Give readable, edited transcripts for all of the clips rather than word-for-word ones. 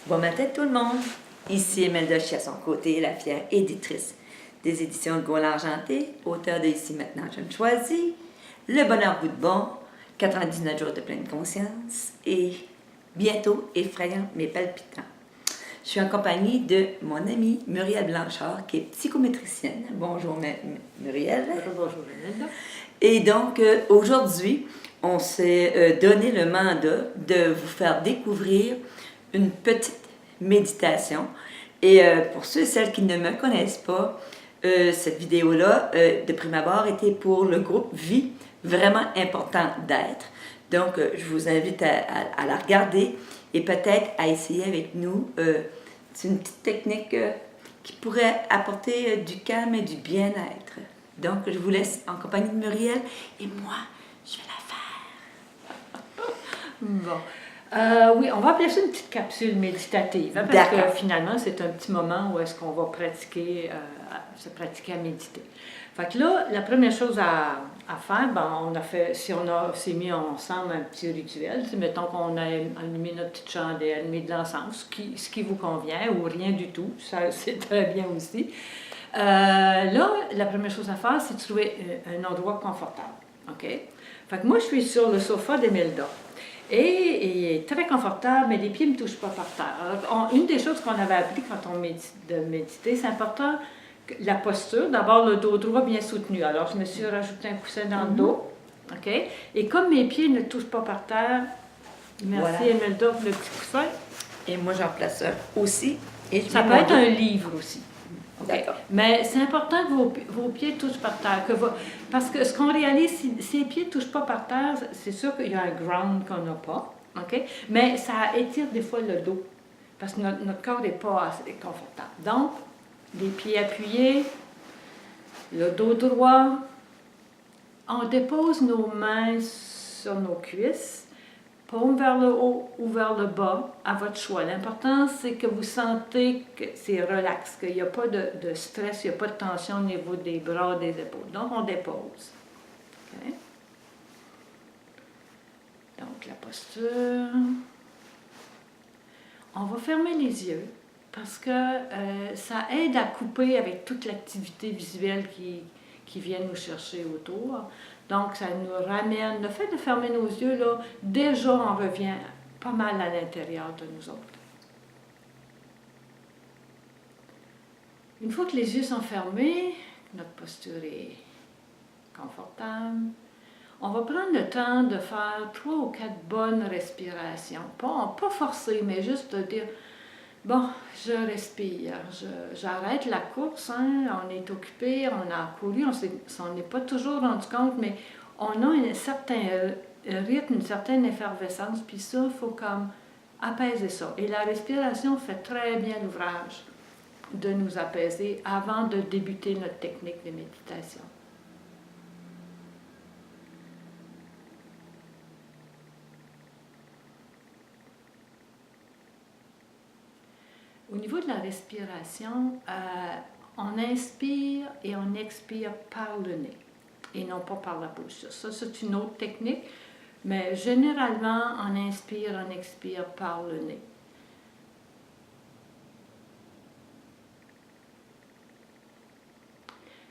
Bon matin tout le monde! Ici Imelda Chiasson-Côté, la fière éditrice des éditions de Gaulle Argenté, auteur de Ici maintenant je me choisis, Le bonheur bout de bon, 99 jours de pleine conscience et bientôt effrayant mais palpitant. Je suis en compagnie de mon amie Muriel Blanchard, qui est psychométricienne. Bonjour Muriel. Bonjour Imelda. Et donc aujourd'hui, on s'est donné le mandat de vous faire découvrir une petite méditation. Et pour ceux et celles qui ne me connaissent pas, cette vidéo-là, de prime abord, était pour le groupe Vie, vraiment important d'être. Donc, je vous invite à la regarder et peut-être à essayer avec nous. C'est une petite technique qui pourrait apporter du calme et du bien-être. Donc, je vous laisse en compagnie de Muriel et moi, je vais la faire. Bon. Oui, on va appeler ça une petite capsule méditative, hein, parce que finalement, c'est un petit moment où est-ce qu'on va pratiquer, se pratiquer à méditer. Fait que là, la première chose à faire, ben, si on s'est mis ensemble un petit rituel, mettons qu'on a allumé notre petite chandelle, allumé de l'encens, ce qui vous convient, ou rien du tout, ça c'est très bien aussi. Là, la première chose à faire, c'est de trouver un endroit confortable, OK? Fait que moi, je suis sur le sofa d'Imelda. Et il est très confortable, mais les pieds ne me touchent pas par terre. Alors, une des choses qu'on avait appris quand on méditait, c'est important, la posture. D'abord, le dos droit bien soutenu. Alors, je me suis rajouté un coussin dans le dos. OK? Et comme mes pieds ne touchent pas par terre, merci Imelda pour le petit coussin. Et moi, j'en place un aussi. Et ça peut être un livre aussi. Okay. Mais c'est important que vos pieds touchent par terre. Parce que ce qu'on réalise, si les pieds ne touchent pas par terre, c'est sûr qu'il y a un ground qu'on n'a pas. Okay? Mais ça étire des fois le dos. Parce que notre corps n'est pas assez confortable. Donc, les pieds appuyés, le dos droit. On dépose nos mains sur nos cuisses. Paume vers le haut ou vers le bas, à votre choix. L'important, c'est que vous sentez que c'est relax, qu'il n'y a pas de stress, il n'y a pas de tension au niveau des bras, des épaules. Donc, on dépose. Okay. Donc, la posture. On va fermer les yeux parce que ça aide à couper avec toute l'activité visuelle qui vient nous chercher autour. Donc, ça nous ramène, le fait de fermer nos yeux, là, déjà, on revient pas mal à l'intérieur de nous autres. Une fois que les yeux sont fermés, notre posture est confortable, on va prendre le temps de faire 3 ou 4 bonnes respirations. Pas forcer, mais juste de dire, bon, je respire, j'arrête la course, hein, on est occupé, on a couru, on n'est pas toujours rendu compte, mais on a un certain rythme, une certaine effervescence, puis ça, il faut comme apaiser ça. Et la respiration fait très bien l'ouvrage de nous apaiser avant de débuter notre technique de méditation. Au niveau de la respiration, on inspire et on expire par le nez et non pas par la bouche. Ça, c'est une autre technique, mais généralement, on inspire, on expire par le nez.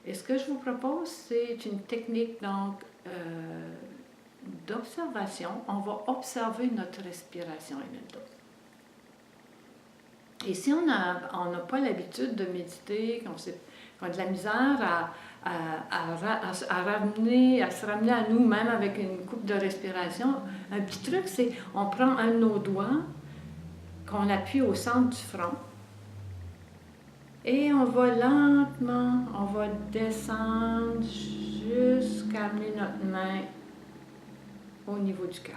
Et ce que je vous propose, c'est une technique donc d'observation. On va observer notre respiration, Imelda. Et si on n'a pas l'habitude de méditer, qu'on a de la misère à se ramener à nous-mêmes avec une coupe de respiration, un petit truc, c'est on prend un de nos doigts, qu'on appuie au centre du front, et on va lentement, on va descendre jusqu'à amener notre main au niveau du cœur.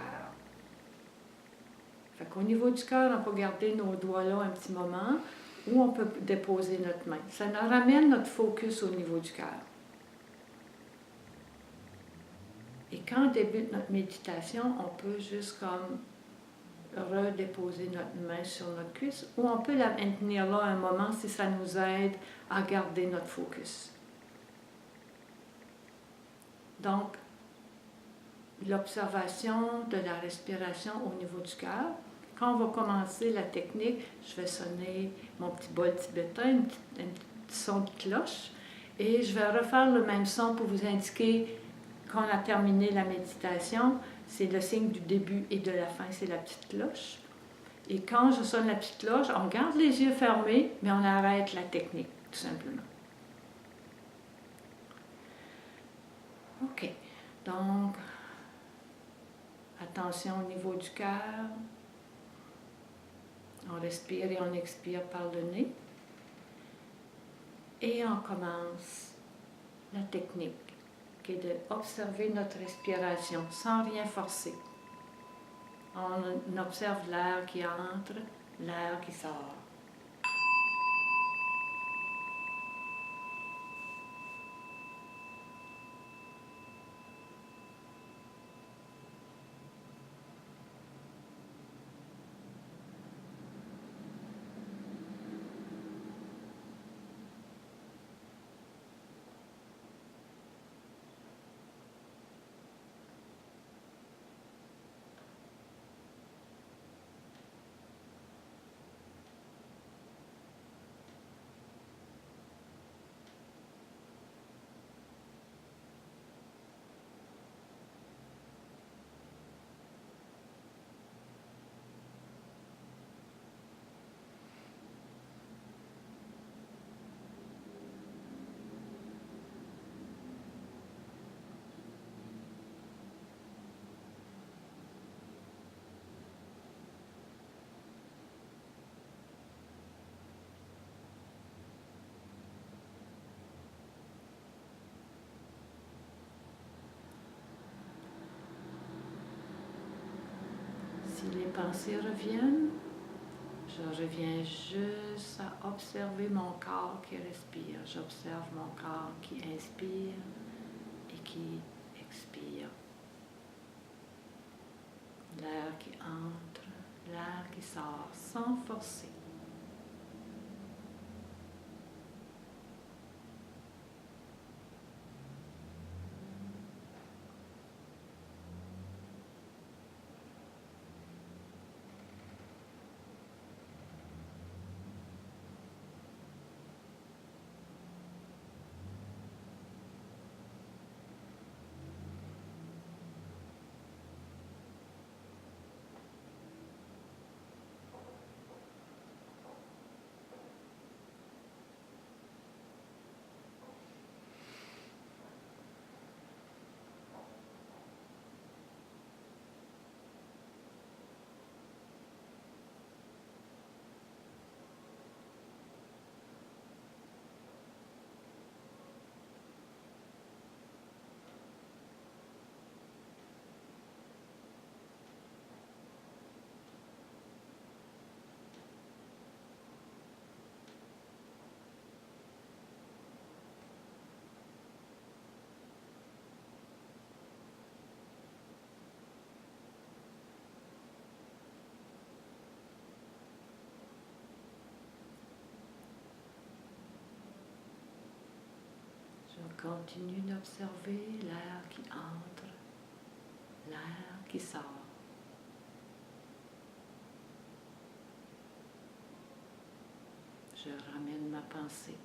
Au niveau du cœur, on peut garder nos doigts là un petit moment ou on peut déposer notre main. Ça nous ramène notre focus au niveau du cœur. Et quand on débute notre méditation, on peut juste comme redéposer notre main sur notre cuisse ou on peut la maintenir là un moment si ça nous aide à garder notre focus. Donc, l'observation de la respiration au niveau du cœur. quand on va commencer la technique, je vais sonner mon petit bol tibétain, un petit son de cloche, et je vais refaire le même son pour vous indiquer qu'on a terminé la méditation. C'est le signe du début et de la fin, c'est la petite cloche. Et quand je sonne la petite cloche, on garde les yeux fermés, mais on arrête la technique, tout simplement. OK. Donc, attention au niveau du cœur. On respire et on expire par le nez. Et on commence la technique, qui est d'observer notre respiration sans rien forcer. On observe l'air qui entre, l'air qui sort. Si les pensées reviennent, je reviens juste à observer mon corps qui respire. J'observe mon corps qui inspire et qui expire. L'air qui entre, l'air qui sort sans forcer. Je continue d'observer l'air qui entre, l'air qui sort. Je ramène ma pensée.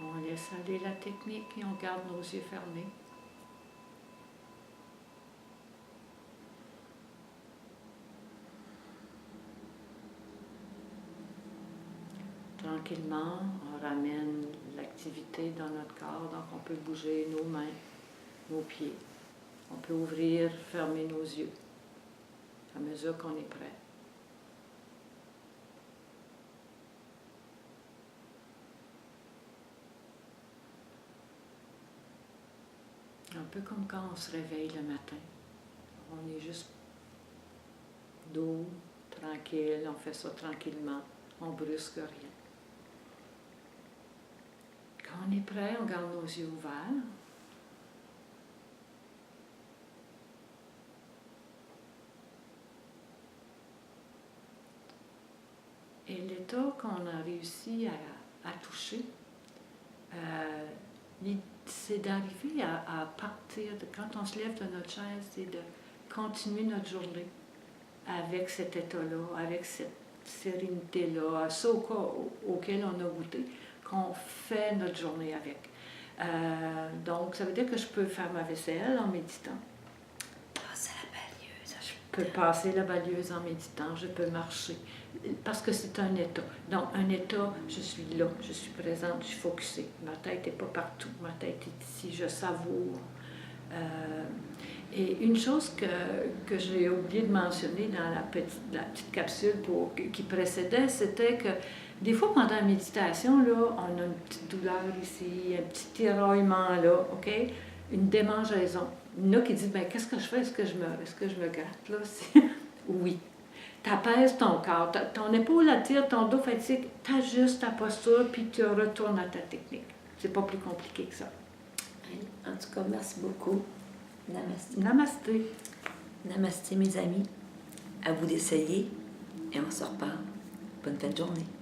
On laisse aller la technique et on garde nos yeux fermés. tranquillement, on ramène l'activité dans notre corps, donc on peut bouger nos mains, nos pieds. On peut ouvrir, fermer nos yeux à mesure qu'on est prêt. Un peu comme quand on se réveille le matin. On est juste doux, tranquille, on fait ça tranquillement, on brusque rien. Quand on est prêt, on garde nos yeux ouverts. Et l'état qu'on a réussi à toucher, c'est d'arriver à partir, quand on se lève de notre chaise, c'est de continuer notre journée avec cet état-là, avec cette sérénité-là, ça auquel on a goûté, qu'on fait notre journée avec. Donc, ça veut dire que je peux faire ma vaisselle en méditant. Passer la balieuse. Je peux passer la balieuse en méditant, je peux marcher, parce que c'est un état. Donc, un état, je suis là, je suis présente, je suis focusée. Ma tête n'est pas partout, ma tête est ici, je savoure. Et une chose que j'ai oublié de mentionner dans la petite capsule qui précédait, c'était que des fois, pendant la méditation, là, on a une petite douleur ici, un petit tiraillement là, OK? Une démangeaison. Il y en a qui disent, bien, qu'est-ce que je fais? Est-ce que je me gratte, là? Oui. Tu apaises ton corps, ton épaule attire, ton dos fatigue, tu ajustes ta posture, puis tu retournes à ta technique. C'est pas plus compliqué que ça. En tout cas, merci beaucoup. Namasté. Namasté. Namasté, mes amis. À vous d'essayer et on se reparle. Bonne fin de journée.